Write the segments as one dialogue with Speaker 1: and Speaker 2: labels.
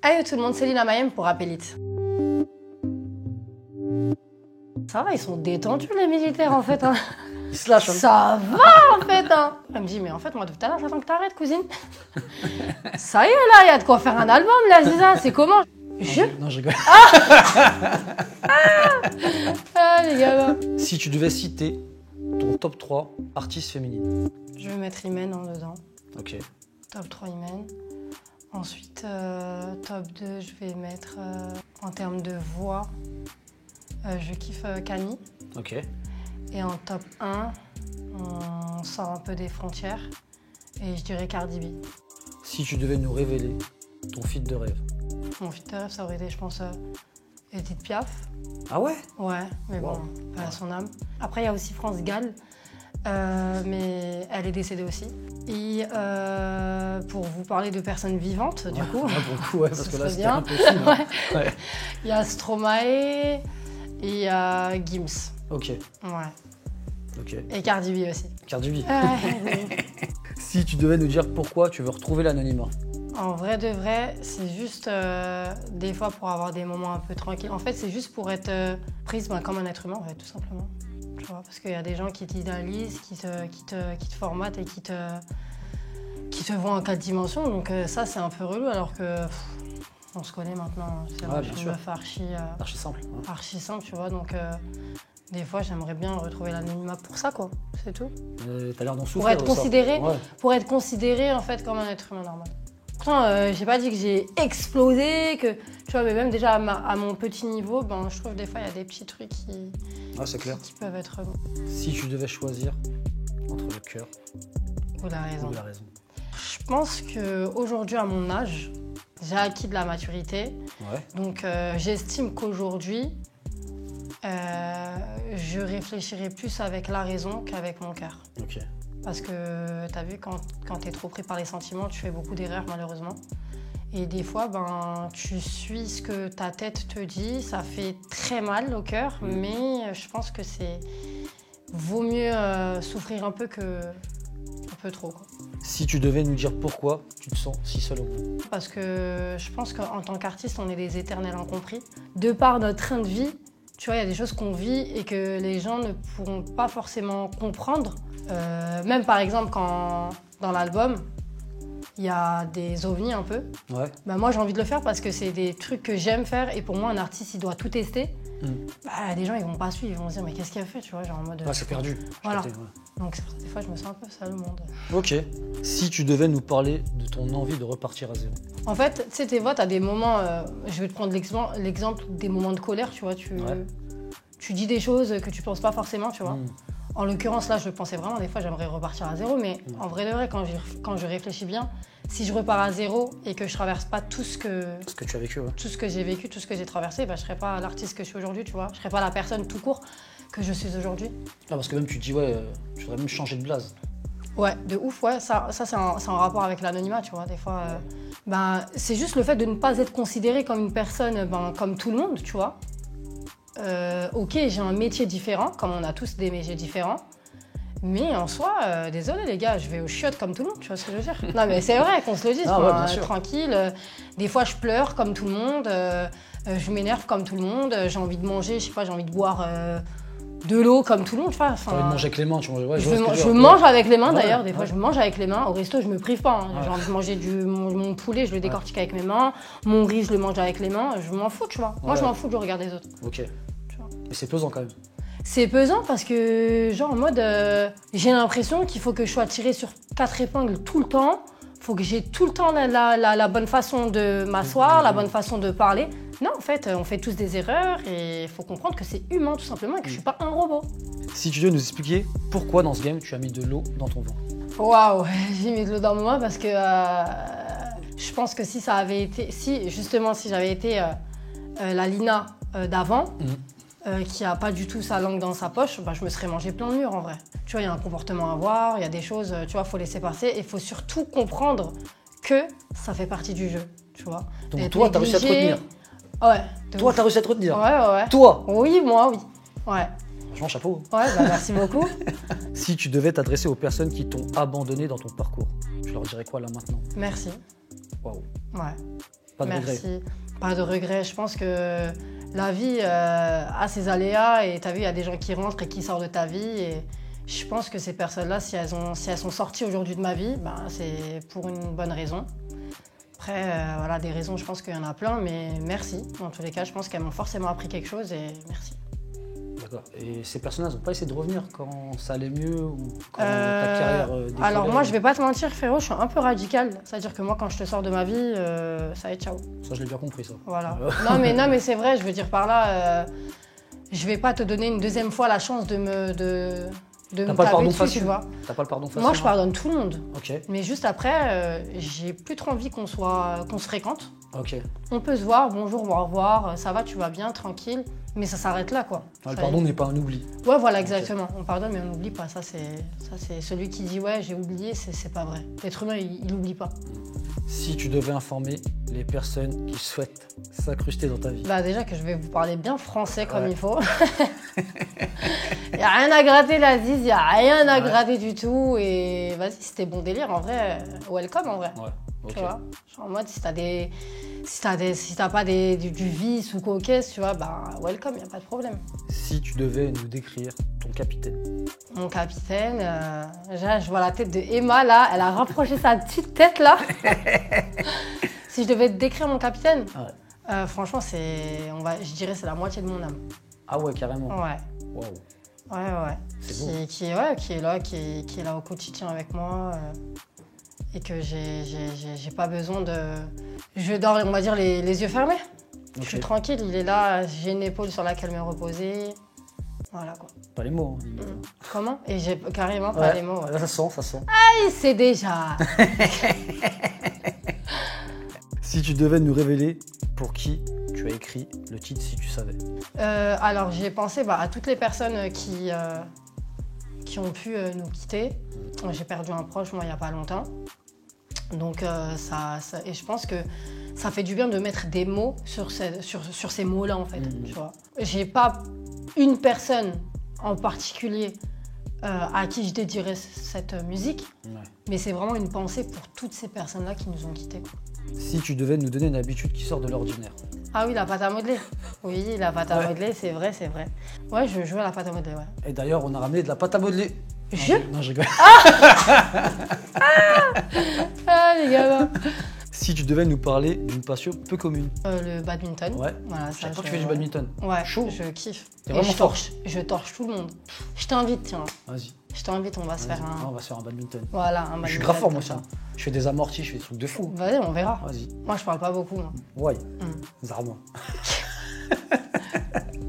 Speaker 1: Hey tout le monde, c'est Lina Mayem pour Appelite. Ça va, ils sont détendus les militaires en fait. Hein.
Speaker 2: Ils se lâchent. Hein.
Speaker 1: Ça va en fait. Hein. Elle me dit, mais en fait, moi de tout à l'heure, j'attends que t'arrêtes, cousine. Ça y est là, il y a de quoi faire un album là, c'est ça. C'est comment?
Speaker 2: Non, je rigole.
Speaker 1: Ah les gars.
Speaker 2: Si tu devais citer ton top 3 artistes féminines.
Speaker 1: Je vais mettre Imen hein, dedans.
Speaker 2: Ok.
Speaker 1: Top 3 Imen. Ensuite, top 2, je vais mettre en termes de voix, je kiffe Camille.
Speaker 2: Ok.
Speaker 1: Et en top 1, on sort un peu des frontières et je dirais Cardi B.
Speaker 2: Si tu devais nous révéler ton feat de rêve.
Speaker 1: Mon feat de rêve, ça aurait été, je pense, Edith Piaf.
Speaker 2: Ah ouais?
Speaker 1: Ouais, mais
Speaker 2: Wow.
Speaker 1: bon, pas à son âme. Après, il y a aussi France Gall, mais elle est décédée aussi. Et pour vous parler de personnes vivantes, du coup,
Speaker 2: Ah, pour le coup, ouais, parce
Speaker 1: ce
Speaker 2: que là,
Speaker 1: serait
Speaker 2: c'était
Speaker 1: bien.
Speaker 2: impossible.
Speaker 1: Ouais.
Speaker 2: Ouais.
Speaker 1: Il y a Stromae et il y a Gims.
Speaker 2: Ok.
Speaker 1: Ouais.
Speaker 2: Ok.
Speaker 1: Et Cardi B aussi.
Speaker 2: Cardi B.
Speaker 1: Ouais.
Speaker 2: Si tu devais nous dire pourquoi tu veux retrouver l'anonymat.
Speaker 1: En vrai de vrai, c'est juste des fois pour avoir des moments un peu tranquilles. En fait, c'est juste pour être prise comme un être humain, en fait, tout simplement. Tu vois, parce qu'il y a des gens qui t'idéalisent, qui te formatent et qui te voient en 4 dimensions. Donc ça, c'est un peu relou, alors que on se connaît maintenant. C'est vrai,
Speaker 2: Ouais,
Speaker 1: je
Speaker 2: bien
Speaker 1: suis
Speaker 2: sûr.
Speaker 1: une meuf
Speaker 2: Archi simple. Hein.
Speaker 1: archi simple, tu vois. Donc des fois, j'aimerais bien retrouver l'anonymat pour ça, quoi. C'est tout.
Speaker 2: T'as l'air d'en souffrir.
Speaker 1: Pour être
Speaker 2: de ça.
Speaker 1: considéré,
Speaker 2: Ouais.
Speaker 1: pour être considéré en fait comme un être humain normal. Pourtant, j'ai pas dit que j'ai explosé, que tu vois, mais même déjà à mon petit niveau, ben je trouve des fois il y a des petits trucs
Speaker 2: Ah, c'est clair.
Speaker 1: qui peuvent être bons.
Speaker 2: Si tu devais choisir entre le cœur
Speaker 1: Ou la raison.
Speaker 2: ou la raison.
Speaker 1: Je pense que aujourd'hui à mon âge, j'ai acquis de la maturité,
Speaker 2: Ouais.
Speaker 1: donc j'estime qu'aujourd'hui, je réfléchirai plus avec la raison qu'avec mon cœur.
Speaker 2: Ok.
Speaker 1: Parce que t'as vu, quand t'es trop pris par les sentiments, tu fais beaucoup d'erreurs malheureusement. Et des fois, ben, tu suis ce que ta tête te dit, ça fait très mal au cœur, mais je pense que vaut mieux souffrir un peu que un peu trop, quoi.
Speaker 2: Si tu devais nous dire pourquoi tu te sens si seul au monde.
Speaker 1: Parce que je pense qu'en tant qu'artiste, on est des éternels incompris. De par notre train de vie, tu vois, il y a des choses qu'on vit et que les gens ne pourront pas forcément comprendre. Même par exemple, quand dans l'album, il y a des ovnis un peu.
Speaker 2: Ouais.
Speaker 1: Bah, moi, j'ai envie de le faire parce que c'est des trucs que j'aime faire et pour moi, un artiste, il doit tout tester. Bah, les gens, ils vont pas suivre, ils vont se dire, mais qu'est-ce qu'il a fait, tu vois, genre en mode.
Speaker 2: Ah, c'est perdu.
Speaker 1: Voilà.
Speaker 2: Ouais.
Speaker 1: Donc, c'est pour ça que des fois, je me sens un peu seul au monde.
Speaker 2: Ok. Si tu devais nous parler de ton envie de repartir à zéro.
Speaker 1: En fait, tu sais, tes voix, t'as des moments. Je vais te prendre l'exemple des moments de colère, tu vois.
Speaker 2: Ouais.
Speaker 1: Tu dis des choses que tu penses pas forcément, tu vois. En l'occurrence, là, je pensais vraiment, des fois, j'aimerais repartir à zéro, mais en vrai de vrai, quand je réfléchis bien, si je repars à zéro et que je traverse pas tout ce que
Speaker 2: Tu as vécu, ouais.
Speaker 1: tout ce que j'ai vécu, tout ce que j'ai traversé, bah, je serais pas l'artiste que je suis aujourd'hui, tu vois. Je serais pas la personne tout court que je suis aujourd'hui.
Speaker 2: Ah, parce que même tu te dis, ouais, tu voudrais même changer de blase.
Speaker 1: Ouais, de ouf, ouais. Ça c'est en rapport avec l'anonymat, tu vois. Des fois, ben, c'est juste le fait de ne pas être considéré comme une personne comme tout le monde, tu vois. Ok, j'ai un métier différent, comme on a tous des métiers différents. Mais en soi, désolé les gars, je vais aux chiottes comme tout le monde, tu vois ce que je veux dire. Non mais c'est vrai qu'on se le dise,
Speaker 2: Ah ouais, bien sûr.
Speaker 1: tranquille. Des fois je pleure comme tout le monde, je m'énerve comme tout le monde, j'ai envie de manger, je sais pas, j'ai envie de boire de l'eau comme tout le monde, tu vois.
Speaker 2: T'as envie de manger avec les mains, tu manges. Ouais,
Speaker 1: Je mange avec les mains
Speaker 2: Ouais,
Speaker 1: d'ailleurs, des fois
Speaker 2: ouais.
Speaker 1: je mange avec les mains. Au resto, je me prive pas. Hein.
Speaker 2: Ouais.
Speaker 1: J'ai envie de manger mon poulet, je le décortique avec mes mains. Mon riz, je le mange avec les mains. Je m'en fous, tu vois. Moi, je
Speaker 2: Ouais.
Speaker 1: m'en fous du regard des autres.
Speaker 2: Ok.
Speaker 1: Tu vois.
Speaker 2: Mais c'est pesant quand même.
Speaker 1: C'est pesant parce que, genre, en mode, j'ai l'impression qu'il faut que je sois tirée sur 4 épingles tout le temps. Faut que j'ai tout le temps la bonne façon de m'asseoir, la bonne façon de parler. Non, en fait, on fait tous des erreurs et il faut comprendre que c'est humain tout simplement et que je suis pas un robot.
Speaker 2: Si tu veux nous expliquer pourquoi dans ce game tu as mis de l'eau dans ton vin.
Speaker 1: Waouh, j'ai mis de l'eau dans mon vin parce que je pense que si j'avais été la Lina d'avant, qui a pas du tout sa langue dans sa poche, bah, je me serais mangé plein de murs en vrai. Tu vois, il y a un comportement à avoir, il y a des choses, tu vois, faut laisser passer et il faut surtout comprendre que ça fait partie du jeu, tu vois.
Speaker 2: Donc
Speaker 1: D'être
Speaker 2: toi, t'as réussi à te
Speaker 1: négligé.
Speaker 2: retenir.
Speaker 1: Ouais. de
Speaker 2: Toi,
Speaker 1: ouf.
Speaker 2: t'as réussi à te retenir.
Speaker 1: Ouais.
Speaker 2: Toi.
Speaker 1: Oui, moi, oui. Ouais.
Speaker 2: Franchement, chapeau.
Speaker 1: Ouais, bah merci beaucoup.
Speaker 2: Si tu devais t'adresser aux personnes qui t'ont abandonné dans ton parcours, tu leur dirais quoi là maintenant?
Speaker 1: Merci.
Speaker 2: Waouh.
Speaker 1: Ouais.
Speaker 2: Pas de
Speaker 1: Merci.
Speaker 2: regret.
Speaker 1: Pas de regret. Je pense que la vie a ses aléas et tu as vu, il y a des gens qui rentrent et qui sortent de ta vie. Et je pense que ces personnes-là, si elles sont sorties aujourd'hui de ma vie, ben, c'est pour une bonne raison. Après, voilà, des raisons, je pense qu'il y en a plein, mais merci. Dans tous les cas, je pense qu'elles m'ont forcément appris quelque chose et merci.
Speaker 2: D'accord. Et ces personnages n'ont pas essayé de revenir quand ça allait mieux ou quand ta carrière décollait?
Speaker 1: Alors moi, je vais pas te mentir, frérot, je suis un peu radical. C'est-à-dire que moi, quand je te sors de ma vie, ça y est, ciao.
Speaker 2: Ça, je l'ai bien compris, ça.
Speaker 1: Voilà. Non, mais c'est vrai, je veux dire par là, je vais pas te donner une deuxième fois la chance de me
Speaker 2: T'as pas le pardon
Speaker 1: dessus, tu
Speaker 2: facile?
Speaker 1: vois.
Speaker 2: T'as pas le pardon facile?
Speaker 1: Moi, je pardonne tout le monde.
Speaker 2: Ok,
Speaker 1: Mais juste après, j'ai plus trop envie qu'on se fréquente.
Speaker 2: ok.
Speaker 1: On peut se voir, bonjour, au revoir, ça va, tu vas bien, tranquille. Mais ça s'arrête là, quoi.
Speaker 2: Le
Speaker 1: Ça-
Speaker 2: pardon n'est pas un oubli.
Speaker 1: Ouais, voilà, exactement. On pardonne, mais on n'oublie pas. Ça, c'est celui qui dit ouais, j'ai oublié, c'est pas vrai. L'être humain, il n'oublie pas.
Speaker 2: Si tu devais informer les personnes qui souhaitent s'incruster dans ta vie.
Speaker 1: Bah déjà que je vais vous parler bien français comme
Speaker 2: Ouais.
Speaker 1: il faut. Il n'y a rien à gratter l'Aziz, il n'y a rien à gratter du tout. Et vas-y, c'était bon délire, en vrai, welcome en vrai.
Speaker 2: Ouais, ok.
Speaker 1: Tu vois, genre en mode si t'as pas du vice ou cocasse, tu vois, bah welcome, y a pas de problème.
Speaker 2: Si tu devais nous décrire ton capitaine.
Speaker 1: Mon capitaine, je vois la tête de Emma là, elle a rapproché sa petite tête là. Si je devais te décrire mon capitaine,
Speaker 2: Ouais.
Speaker 1: franchement je dirais c'est la moitié de mon âme.
Speaker 2: Ah ouais, carrément.
Speaker 1: Ouais.
Speaker 2: Waouh.
Speaker 1: Ouais.
Speaker 2: C'est beau.
Speaker 1: Qui est là, qui est là au quotidien avec moi. Et que j'ai pas besoin de. Je dors, on va dire, les yeux fermés. Je suis
Speaker 2: Ok.
Speaker 1: tranquille, il est là, j'ai une épaule sur laquelle me reposer. Voilà quoi.
Speaker 2: Pas les mots. Hein.
Speaker 1: Comment? Et j'ai carrément pas les mots. Ouais.
Speaker 2: Ça sent, ça sent.
Speaker 1: Ah, c'est déjà.
Speaker 2: Si tu devais nous révéler pour qui tu as écrit le titre si tu savais.
Speaker 1: Alors j'ai pensé à toutes les personnes qui ont pu nous quitter. J'ai perdu un proche, moi, il n'y a pas longtemps. Donc, et je pense que ça fait du bien de mettre des mots sur ces mots-là, en fait. Tu vois. J'ai pas une personne en particulier à qui je dédierais cette musique,
Speaker 2: Ouais.
Speaker 1: mais c'est vraiment une pensée pour toutes ces personnes-là qui nous ont quittés.
Speaker 2: Si tu devais nous donner une habitude qui sort de l'ordinaire.
Speaker 1: Ah oui, la pâte à modeler. Oui, la pâte à modeler, c'est vrai. Ouais, je joue à la pâte à modeler, ouais.
Speaker 2: Et d'ailleurs, on a ramené de la pâte à modeler. Non, je rigole.
Speaker 1: Ah, les gars.
Speaker 2: Si tu devais nous parler d'une passion peu commune.
Speaker 1: Le badminton.
Speaker 2: Ouais.
Speaker 1: Voilà,
Speaker 2: Chaque fois que tu fais du badminton.
Speaker 1: Ouais,
Speaker 2: Chaud.
Speaker 1: je kiffe.
Speaker 2: T'es
Speaker 1: Et
Speaker 2: vraiment fort.
Speaker 1: je torche tout le monde. Je t'invite, tiens.
Speaker 2: Vas-y.
Speaker 1: Je t'invite, on va se faire
Speaker 2: Ah, on
Speaker 1: un.
Speaker 2: va se faire un badminton.
Speaker 1: Voilà, un badminton.
Speaker 2: Je suis grave fort, moi,
Speaker 1: comme
Speaker 2: ça. Je fais des amortis, je fais des trucs de fou.
Speaker 1: Vas-y, on verra.
Speaker 2: Vas-y.
Speaker 1: Moi, je parle pas beaucoup. Moi.
Speaker 2: Ouais. Zarma.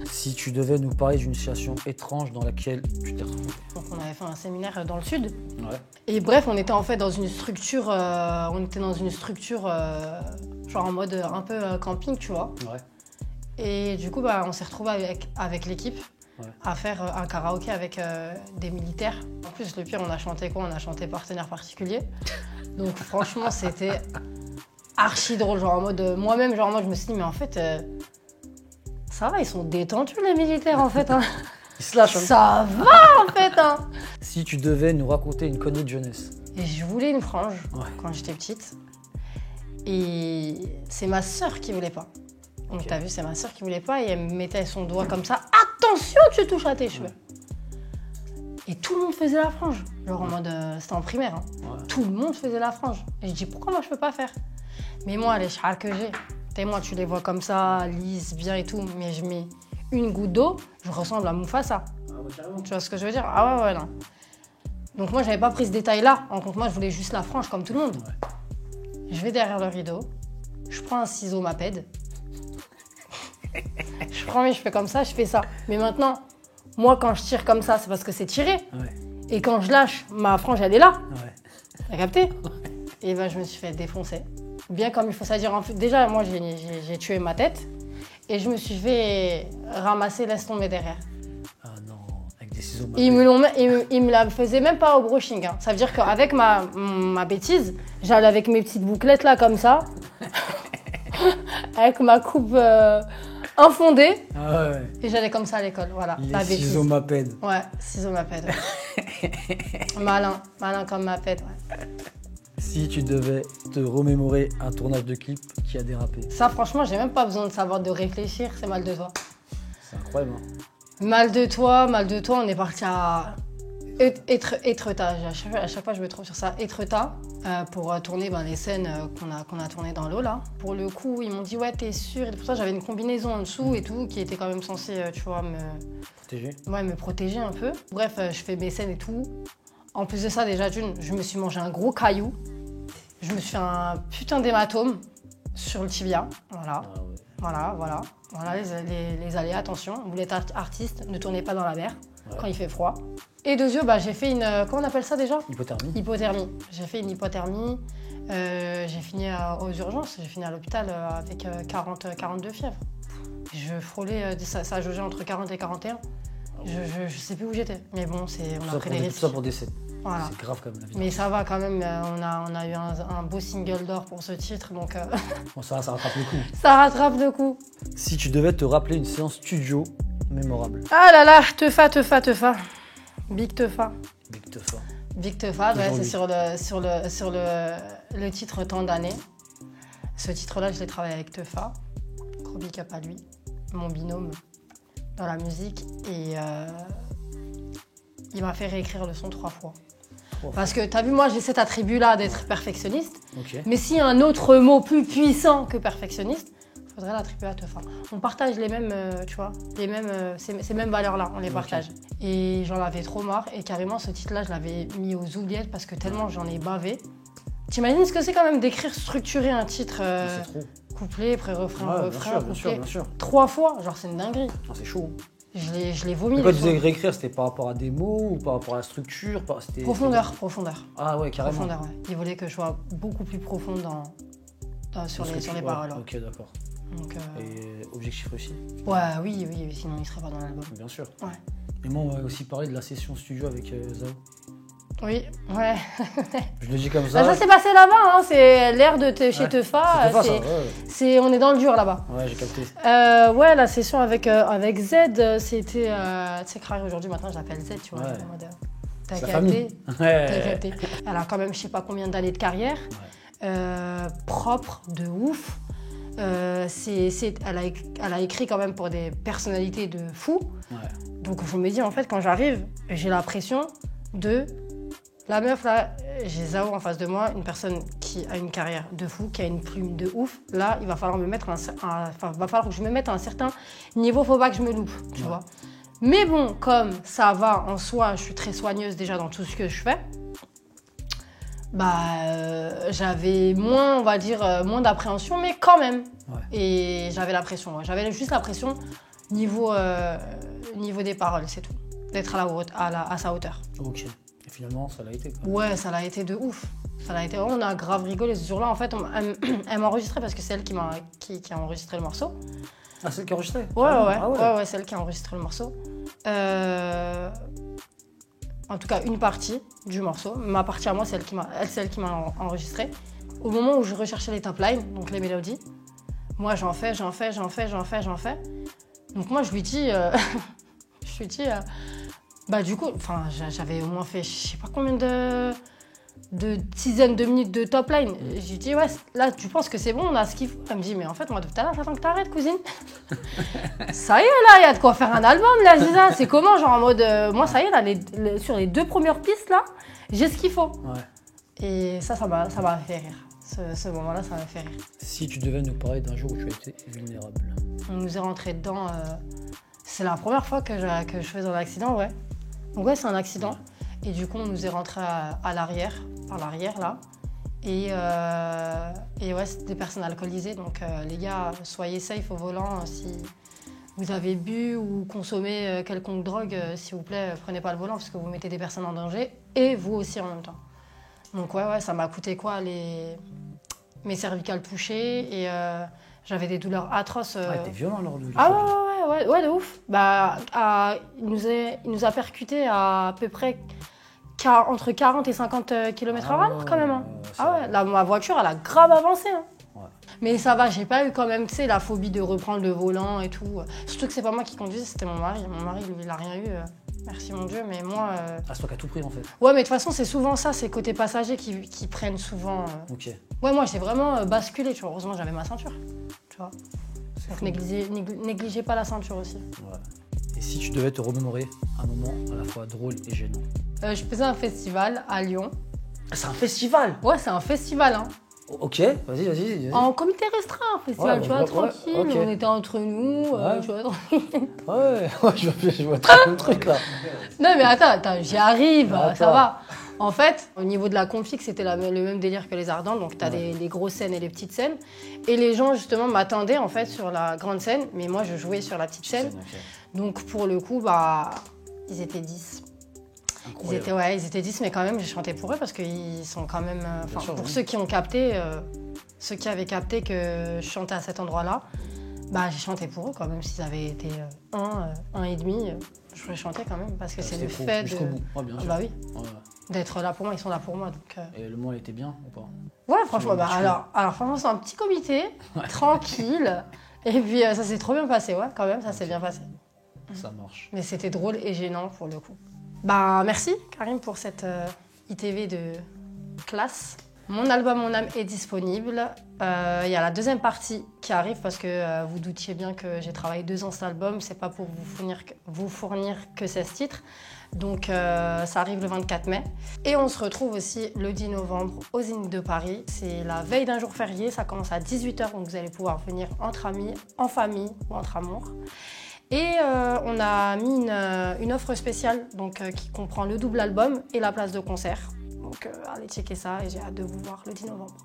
Speaker 2: Si tu devais nous parler d'une situation étrange dans laquelle tu t'es retrouvé.
Speaker 1: Donc, on avait fait un séminaire dans le sud.
Speaker 2: Ouais.
Speaker 1: Et bref, on était en fait dans une structure. Genre en mode un peu camping, tu vois.
Speaker 2: Ouais.
Speaker 1: Et du coup, on s'est retrouvés avec l'équipe à faire un karaoké avec des militaires. En plus, le pire, on a chanté quoi? On a chanté Partenaire particulier. Donc franchement, c'était archi drôle. Genre en mode, moi-même, genre en mode, je me suis dit, mais en fait, ça va, ils sont détendus les militaires en fait. Hein.
Speaker 2: Il se lâche. Hein.
Speaker 1: Ça va en fait. Hein.
Speaker 2: Si tu devais nous raconter une connerie de jeunesse.
Speaker 1: Et je voulais une frange
Speaker 2: Ouais.
Speaker 1: quand j'étais petite. Et c'est ma sœur qui voulait pas. Donc t'as vu, c'est ma sœur qui voulait pas et elle me mettait son doigt comme ça. Attention, tu touches à tes cheveux. Et tout le monde faisait la frange. Genre en mode, c'était en primaire. Hein.
Speaker 2: Ouais.
Speaker 1: Tout le monde faisait la frange. Et je dis, pourquoi moi je peux pas faire? Mais moi, les chars que j'ai, et moi tu les vois comme ça, lisses, bien et tout, mais je mets une goutte d'eau, je ressemble à Mufasa. Tu vois ce que je veux dire? Ah ouais, non. Donc moi, j'avais pas pris ce détail-là. En compte, moi, je voulais juste la frange comme tout le monde.
Speaker 2: Ouais.
Speaker 1: Je vais derrière le rideau, je prends un ciseau Maped, je prends mes cheveux comme ça, je fais ça. Mais maintenant, moi, quand je tire comme ça, c'est parce que c'est tiré.
Speaker 2: Ouais.
Speaker 1: Et quand je lâche, ma frange, elle est là.
Speaker 2: Ouais.
Speaker 1: T'as capté? Et ben, je me suis fait défoncer. Bien comme il faut, c'est-à-dire, déjà, moi, j'ai tué ma tête. Et je me suis fait ramasser, laisse tomber derrière.
Speaker 2: Ah non, avec des ciseaux.
Speaker 1: Ils me la faisaient même pas au brushing. Hein. Ça veut dire qu'avec ma bêtise, j'allais avec mes petites bouclettes là, comme ça. Avec ma coupe infondée.
Speaker 2: Ah ouais.
Speaker 1: Et j'allais comme ça à l'école. Voilà,
Speaker 2: Les
Speaker 1: la bêtise.
Speaker 2: ciseaux Maped.
Speaker 1: Ouais, ciseaux Maped. Ouais. malin comme Maped. Ouais.
Speaker 2: Si tu devais te remémorer un tournage de clip qui a dérapé?
Speaker 1: Ça, franchement, j'ai même pas besoin de savoir, de réfléchir, c'est mal de toi.
Speaker 2: C'est incroyable. Hein.
Speaker 1: Mal de toi, on est parti à Étretat. À chaque fois, je me trouve sur ça, Étretat, pour tourner les scènes qu'on a tournées dans l'eau, là. Pour le coup, ils m'ont dit, ouais, t'es sûr? Et pour ça, j'avais une combinaison en dessous et tout, qui était quand même censée, tu vois, me protéger un peu. Bref, je fais mes scènes et tout. En plus de ça, déjà, je me suis mangé un gros caillou. Je me suis fait un putain d'hématome sur le tibia. Voilà. Ah ouais. Voilà les aléas, attention. Vous voulez être artiste, ne tournez pas dans la mer quand il fait froid. Et deux yeux, j'ai fait une... comment on appelle ça déjà? Hypothermie. J'ai fait une hypothermie. J'ai fini aux urgences. J'ai fini à l'hôpital avec 42 fièvres. Je frôlais... ça a jaugé entre 40 et 41. Je sais plus où j'étais. Mais bon, on a pris des risques.
Speaker 2: Tout ça pour décès.
Speaker 1: Voilà.
Speaker 2: C'est grave quand même la vie.
Speaker 1: Mais ça va quand même, on a eu un beau single d'or pour ce titre, donc...
Speaker 2: Bon, ça rattrape le coup.
Speaker 1: Ça rattrape le coup.
Speaker 2: Si tu devais te rappeler une séance studio mémorable.
Speaker 1: Ah là là, Tefa. Big Tefa. C'est sur le titre Tant d'années. Ce titre-là, je l'ai travaillé avec Tefa. Gros big up à lui, mon binôme dans la musique. Et il m'a fait réécrire le son 3 fois. Parce que t'as vu, moi j'ai cet attribut-là d'être perfectionniste. Okay. Mais s'il y a un autre mot plus puissant que perfectionniste, il faudrait l'attribuer à Tefa. On partage les mêmes, tu vois, ces mêmes valeurs-là, on les partage. Et j'en avais trop marre. Et carrément, ce titre-là, je l'avais mis aux oubliettes parce que tellement j'en ai bavé. T'imagines ce que c'est quand même d'écrire, structurer un titre couplet, pré-refrain, refrain, couplet. Bien sûr. 3 fois, genre c'est une dinguerie.
Speaker 2: Ah, c'est chaud.
Speaker 1: Je l'ai vomi.
Speaker 2: Quand tu disais réécrire, c'était par rapport à des mots ou par rapport à la structure?
Speaker 1: Profondeur.
Speaker 2: Ah ouais, carrément.
Speaker 1: Profondeur, ouais. Il voulait que je sois beaucoup plus profond sur les paroles.
Speaker 2: Ok, d'accord. Donc, et objectif réussi?
Speaker 1: Ouais, oui, sinon il serait pas dans l'album.
Speaker 2: Bien sûr.
Speaker 1: Ouais.
Speaker 2: Et moi, on va aussi parler de la session studio avec Zao.
Speaker 1: Oui, ouais.
Speaker 2: Je le dis comme ça.
Speaker 1: Ça s'est passé là-bas, hein. C'est l'air de chez Tefa. On est dans le dur là-bas.
Speaker 2: Ouais, j'ai capté.
Speaker 1: Ouais, la session avec Z, c'était... tu sais, Crary, aujourd'hui, maintenant, je l'appelle Z, tu vois.
Speaker 2: Ouais.
Speaker 1: T'as capté? T'as capté. Elle a quand même, je sais pas combien d'années de carrière. Propre, de ouf. Elle a écrit quand même pour des personnalités de fou. Ouais. Donc je me dis, en fait, quand j'arrive, j'ai la pression de... La meuf, là, j'ai Zao en face de moi, une personne qui a une carrière de fou, qui a une plume de ouf. Là, il va falloir que je me mette à un certain niveau, faut pas que je me loupe, tu vois. Mais bon, comme ça va en soi, je suis très soigneuse déjà dans tout ce que je fais. J'avais moins, on va dire, moins d'appréhension, mais quand même. Ouais. Et j'avais la pression, ouais. J'avais juste la pression niveau des paroles, c'est tout. D'être à sa hauteur.
Speaker 2: Ok. Et finalement, ça l'a été, quoi.
Speaker 1: Ouais, ça l'a été de ouf. Ça l'a été. On a grave rigolé ce jour-là. En fait, elle m'a enregistré parce que c'est elle qui a enregistré le morceau.
Speaker 2: Ah, c'est elle qui a enregistré?
Speaker 1: Ouais, c'est elle qui a enregistré le morceau. En tout cas, une partie du morceau. Ma partie à moi, c'est elle qui m'a enregistré. Au moment où je recherchais les top lines, donc les mélodies, moi, j'en fais. Donc moi, je lui dis... du coup, j'avais au moins fait, je sais pas combien de dizaines de minutes de top line. J'ai dit, ouais, là, tu penses que c'est bon, on a ce qu'il faut. Elle me dit, mais en fait, moi, de tout à l'heure, j'attends que t'arrêtes, cousine. Ça y est, là, il y a de quoi faire un album, là, Ziza. C'est comment, genre en mode, moi, ça y est, là, sur les 2 premières pistes, là, j'ai ce qu'il faut. Ouais. Et ça m'a fait rire. Ce moment-là, ça m'a fait rire.
Speaker 2: Si tu devais nous parler d'un jour où tu as été vulnérable.
Speaker 1: On nous est rentré dedans. C'est la première fois que je fais un accident, ouais. Donc ouais, c'est un accident. Et du coup, on nous est rentré par l'arrière, là. Et ouais, c'est des personnes alcoolisées. Donc les gars, soyez safe au volant. Si vous avez bu ou consommé quelconque drogue, s'il vous plaît, prenez pas le volant parce que vous mettez des personnes en danger. Et vous aussi en même temps. Donc ouais, ça m'a coûté quoi? Mes cervicales touchées et j'avais des douleurs atroces.
Speaker 2: Ouais, t'es violent lors de
Speaker 1: Ouais, de ouf. Il nous a percuté à peu près entre 40 et 50 km/h quand même. Hein. Ma voiture, elle a grave avancé. Hein. Ouais. Mais ça va, j'ai pas eu quand même, tu sais, la phobie de reprendre le volant et tout. Surtout que c'est pas moi qui conduisais, c'était mon mari. Mon mari, lui, il a rien eu. Merci mon Dieu, mais moi...
Speaker 2: Ah, c'est toi qui as tout pris en fait.
Speaker 1: Ouais, mais de toute façon, c'est souvent ça, c'est côté passager qui prennent souvent...
Speaker 2: Ok.
Speaker 1: Ouais, moi, j'ai vraiment basculé, tu vois. Heureusement, j'avais ma ceinture, tu vois. Donc, négligez pas la ceinture aussi.
Speaker 2: Ouais. Et si tu devais te remémorer un moment à la fois drôle et gênant?
Speaker 1: Je faisais un festival à Lyon.
Speaker 2: C'est un festival?
Speaker 1: Ouais, c'est un festival, hein.
Speaker 2: Ok, vas-y.
Speaker 1: En comité restreint, un festival,
Speaker 2: Ouais,
Speaker 1: tu vois,
Speaker 2: ouais,
Speaker 1: tranquille.
Speaker 2: ok.
Speaker 1: On était entre nous,
Speaker 2: Ouais.
Speaker 1: tu vois, tranquille.
Speaker 2: Ouais, je vois très bien le truc là.
Speaker 1: Non, mais attends, j'y arrive,
Speaker 2: Attends.
Speaker 1: ça va. En fait, au niveau de la config, c'était le même délire que les Ardentes. Donc, tu as les grosses scènes et les petites scènes. Et les gens, justement, m'attendaient, en fait, sur la grande scène. Mais moi, je jouais sur la petite scène.
Speaker 2: Okay.
Speaker 1: Donc, pour le coup, ils étaient 10. Ils étaient 10, mais quand même, j'ai chanté pour eux parce qu'ils sont quand même... pour ceux qui ont capté, ceux qui avaient capté que je chantais à cet endroit-là, j'ai chanté pour eux, quand même. S'ils avaient été un et demi, je voulais chanter quand même parce que c'est le fait
Speaker 2: jusqu'au bout. Oh, bien sûr.
Speaker 1: Bah oui. Ouais. D'être là pour moi, ils sont là pour moi. Donc,
Speaker 2: Et le mot était bien ou pas?
Speaker 1: Ouais, franchement, alors franchement, c'est un petit comité, tranquille. Et puis ça s'est trop bien passé, ouais, quand même, ça s'est bien passé.
Speaker 2: Ça marche.
Speaker 1: Mais c'était drôle et gênant pour le coup. Merci Karim pour cette ITV de classe. Mon album Mon âme est disponible. Il y a la deuxième partie qui arrive parce que vous doutiez bien que j'ai travaillé 2 ans cet album. C'est pas pour vous fournir que 16 titres. Donc ça arrive le 24 mai. Et on se retrouve aussi le 10 novembre au Zénith de Paris. C'est la veille d'un jour férié. Ça commence à 18h, donc vous allez pouvoir venir entre amis, en famille ou entre amours. Et on a mis une offre spéciale donc, qui comprend le double album et la place de concert. Donc allez checker ça et j'ai hâte de vous voir le 10 novembre.